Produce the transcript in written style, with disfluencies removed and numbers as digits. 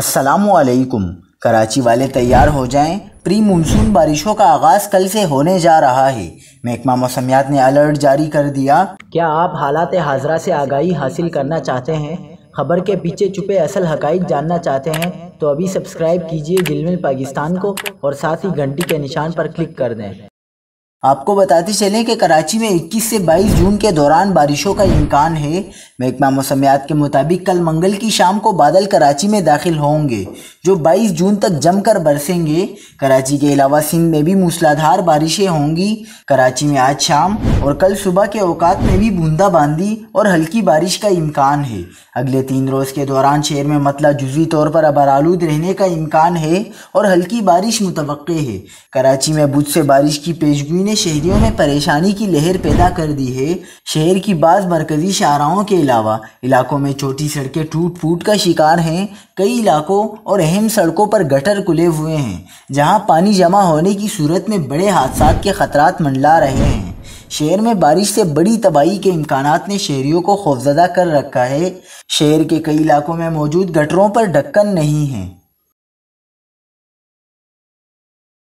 السلام علیکم۔ کراچی والے تیار ہو جائیں، پری مونسون بارشوں کا آغاز کل سے ہونے جا رہا ہے۔ محکمہ موسمیات نے الرٹ جاری کر دیا۔ کیا آپ حالات حاضرہ سے آگاہی حاصل کرنا چاہتے ہیں؟ خبر کے پیچھے چھپے اصل حقائق جاننا چاہتے ہیں تو ابھی سبسکرائب کیجئے دل مل پاکستان کو اور ساتھ ہی گھنٹی کے نشان پر کلک کر دیں۔ آپ کو بتاتے چلیں کہ کراچی میں 21 سے 22 جون کے دوران بارشوں کا امکان ہے۔ محکمہ موسمیات کے مطابق کل منگل کی شام کو بادل کراچی میں داخل ہوں گے جو 22 جون تک جم کر برسیں گے۔ کراچی کے علاوہ سندھ میں بھی موسلادھار بارشیں ہوں گی۔ کراچی میں آج شام اور کل صبح کے اوقات میں بھی بوندا باندی اور ہلکی بارش کا امکان ہے۔ اگلے 3 روز کے دوران شہر میں مطلع جزوی طور پر ابرآلود رہنے کا امکان ہے اور ہلکی بارش متوقع ہے۔ کراچی میں بدھ سے بارش کی پیشگوئی نے شہریوں میں پریشانی کی لہر پیدا کر دی ہے۔ شہر کی بعض مرکزی شاہراہوں کے علاوہ علاقوں میں چھوٹی سڑکیں ٹوٹ پھوٹ کا شکار ہیں۔ کئی علاقوں اور اہم سڑکوں پر گٹر کھلے ہوئے ہیں جہاں پانی جمع ہونے کی صورت میں بڑے حادثات کے خطرات منڈلا رہے ہیں۔ شہر میں بارش سے بڑی تباہی کے امکانات نے شہریوں کو خوفزدہ کر رکھا ہے۔ شہر کے کئی علاقوں میں موجود گٹروں پر ڈھکن نہیں ہیں۔